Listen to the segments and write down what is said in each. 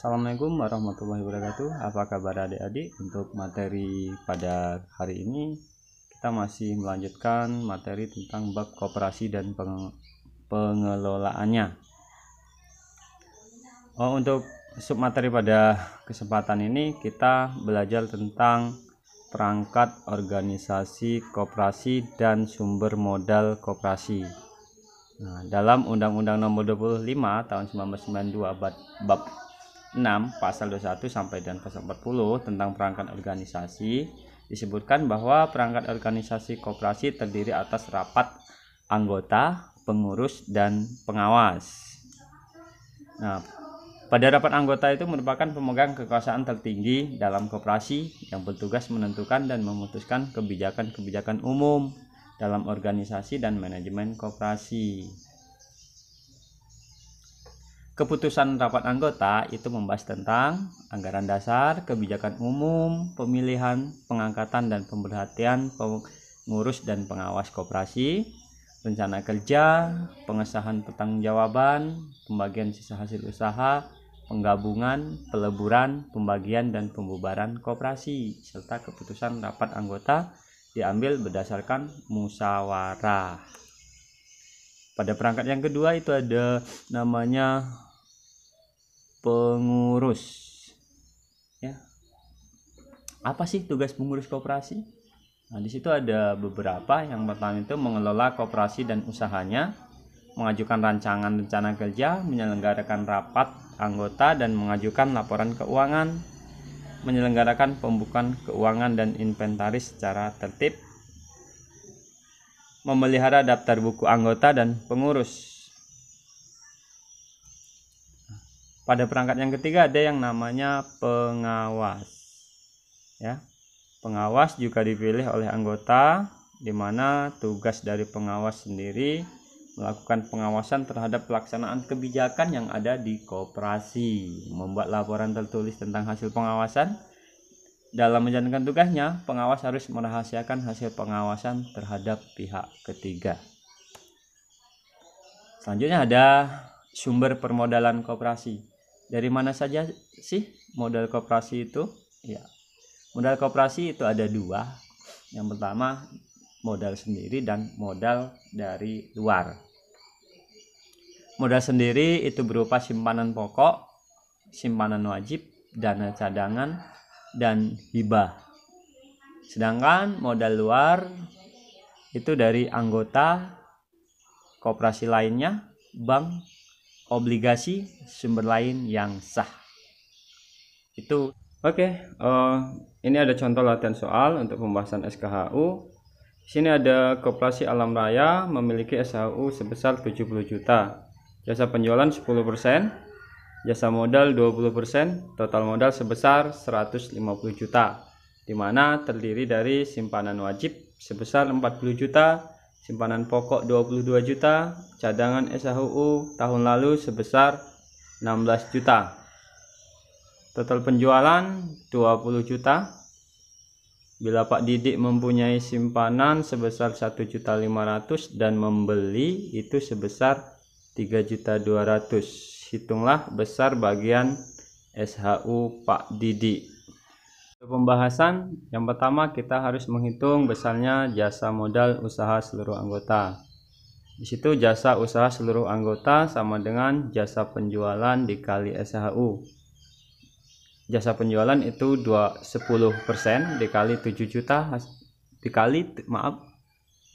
Assalamualaikum warahmatullahi wabarakatuh. Apa kabar adik-adik? Untuk materi pada hari ini kita masih melanjutkan materi tentang bab koperasi dan pengelolaannya. Untuk submateri pada kesempatan ini kita belajar tentang perangkat organisasi koperasi dan sumber modal koperasi. Nah, dalam Undang-Undang Nomor 25 Tahun 1992 bab 6 pasal 21 sampai dan pasal 40 tentang perangkat organisasi disebutkan bahwa perangkat organisasi koperasi terdiri atas rapat anggota, pengurus, dan pengawas. Nah, pada rapat anggota itu merupakan pemegang kekuasaan tertinggi dalam koperasi yang bertugas menentukan dan memutuskan kebijakan-kebijakan umum dalam organisasi dan manajemen koperasi. Keputusan rapat anggota itu membahas tentang anggaran dasar, kebijakan umum, pemilihan, pengangkatan dan pemberhentian pengurus dan pengawas koperasi, rencana kerja, pengesahan pertanggungjawaban, pembagian sisa hasil usaha, penggabungan, peleburan, pembagian dan pembubaran koperasi, serta keputusan rapat anggota diambil berdasarkan musyawarah. Pada perangkat yang kedua itu ada namanya pengurus. Ya. Apa sih tugas pengurus koperasi? Nah, di situ ada beberapa. Yang pertama itu mengelola koperasi dan usahanya, mengajukan rancangan rencana kerja, menyelenggarakan rapat anggota dan mengajukan laporan keuangan, menyelenggarakan pembukuan keuangan dan inventaris secara tertib, memelihara daftar buku anggota dan pengurus. Pada perangkat yang ketiga ada yang namanya pengawas. Ya. Pengawas juga dipilih oleh anggota, di mana tugas dari pengawas sendiri melakukan pengawasan terhadap pelaksanaan kebijakan yang ada di koperasi, membuat laporan tertulis tentang hasil pengawasan. Dalam menjalankan tugasnya, pengawas harus merahasiakan hasil pengawasan terhadap pihak ketiga. Selanjutnya ada sumber permodalan koperasi. Dari mana saja sih modal koperasi itu? Ya, modal koperasi itu ada dua. Yang pertama modal sendiri dan modal dari luar. Modal sendiri itu berupa simpanan pokok, simpanan wajib, dana cadangan, dan hibah. Sedangkan modal luar itu dari anggota, koperasi lainnya, bank, obligasi, sumber lain yang sah. Itu ini ada contoh latihan soal untuk pembahasan SKHU. Di sini ada koperasi Alam Raya memiliki SKHU sebesar 70 juta. Jasa penjualan 10%, jasa modal 20%, total modal sebesar 150 juta, di mana terdiri dari simpanan wajib sebesar 40 juta, simpanan pokok 22 juta, cadangan SKHU tahun lalu sebesar 16 juta. Total penjualan 20 juta. Bila Pak Didik mempunyai simpanan sebesar 1.500.000 dan membeli itu sebesar 3.200.000. Hitunglah besar bagian SHU Pak Didik. Untuk pembahasan, yang pertama kita harus menghitung besarnya jasa modal usaha seluruh anggota. Di situ jasa usaha seluruh anggota sama dengan jasa penjualan dikali SHU. Jasa penjualan itu 10% dikali 7 juta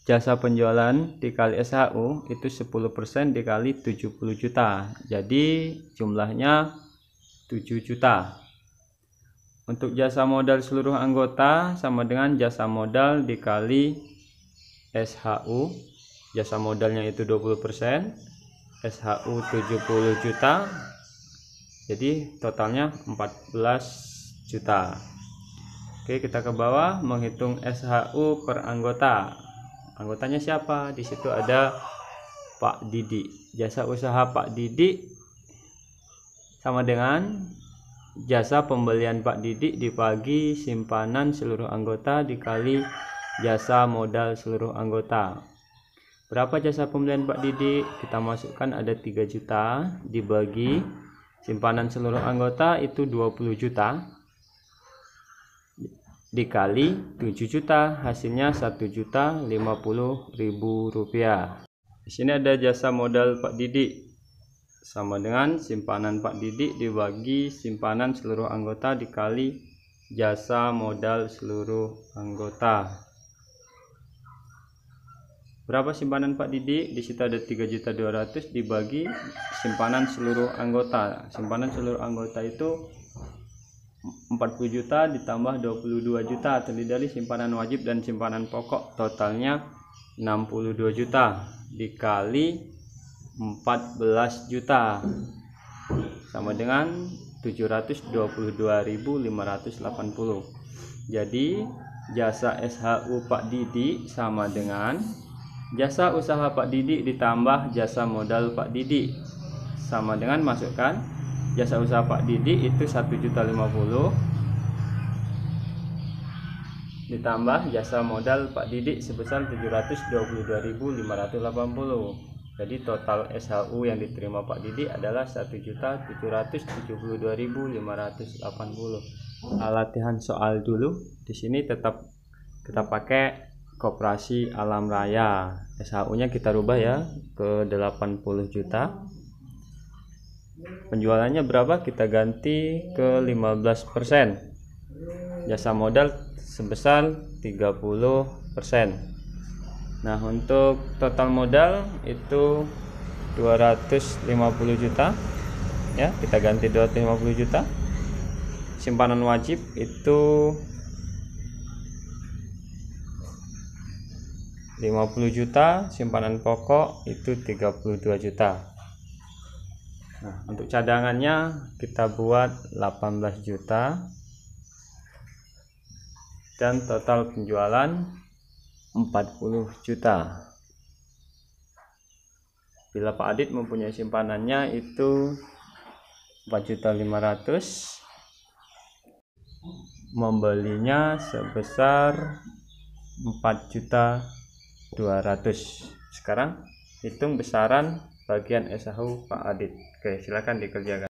jasa penjualan dikali SHU itu 10% dikali 70 juta. Jadi jumlahnya 7 juta. Untuk jasa modal seluruh anggota sama dengan jasa modal dikali SHU. Jasa modalnya itu 20%, SHU 70 juta. Jadi totalnya 14 juta. Oke, kita ke bawah menghitung SHU per anggota. Anggotanya siapa? Di situ ada Pak Didik. Jasa usaha Pak Didik sama dengan jasa pembelian Pak Didik dibagi simpanan seluruh anggota dikali jasa modal seluruh anggota. Berapa jasa pembelian Pak Didik? Kita masukkan ada 3 juta dibagi simpanan seluruh anggota itu 20 juta dikali 7 juta, hasilnya 1.050.000 rupiah. Di sini ada jasa modal Pak Didik, sama dengan simpanan Pak Didik dibagi simpanan seluruh anggota dikali jasa modal seluruh anggota. Berapa simpanan Pak Didik? Di situ ada 3.200.000 dibagi simpanan seluruh anggota. Simpanan seluruh anggota itu 40 juta ditambah 22 juta, terdiri dari simpanan wajib dan simpanan pokok, totalnya 62 juta dikali 14 juta sama dengan 722.580. Jadi jasa SHU Pak Didik sama dengan jasa usaha Pak Didik ditambah jasa modal Pak Didik, sama dengan masukkan jasa usaha Pak Didik itu 1.050.000 ditambah jasa modal Pak Didik sebesar 722.580. Jadi total SHU yang diterima Pak Didik adalah 1.772.580. Latihan soal dulu. Di sini tetap kita pakai Koperasi Alam Raya. SHU-nya kita rubah ya ke 80 juta. Penjualannya berapa? Kita ganti ke 15%. Jasa modal sebesar 30%. Nah, untuk total modal itu 250 juta. Ya, kita ganti 250 juta. Simpanan wajib itu 50 juta, simpanan pokok itu 32 juta. Nah, untuk cadangannya kita buat 18 juta dan total penjualan 40 juta. Bila Pak Adit mempunyai simpanannya itu 4.500.000, membelinya sebesar 4.200.000. Sekarang hitung besaran bagian SHU Pak Adit. Oke, silakan dikerjakan.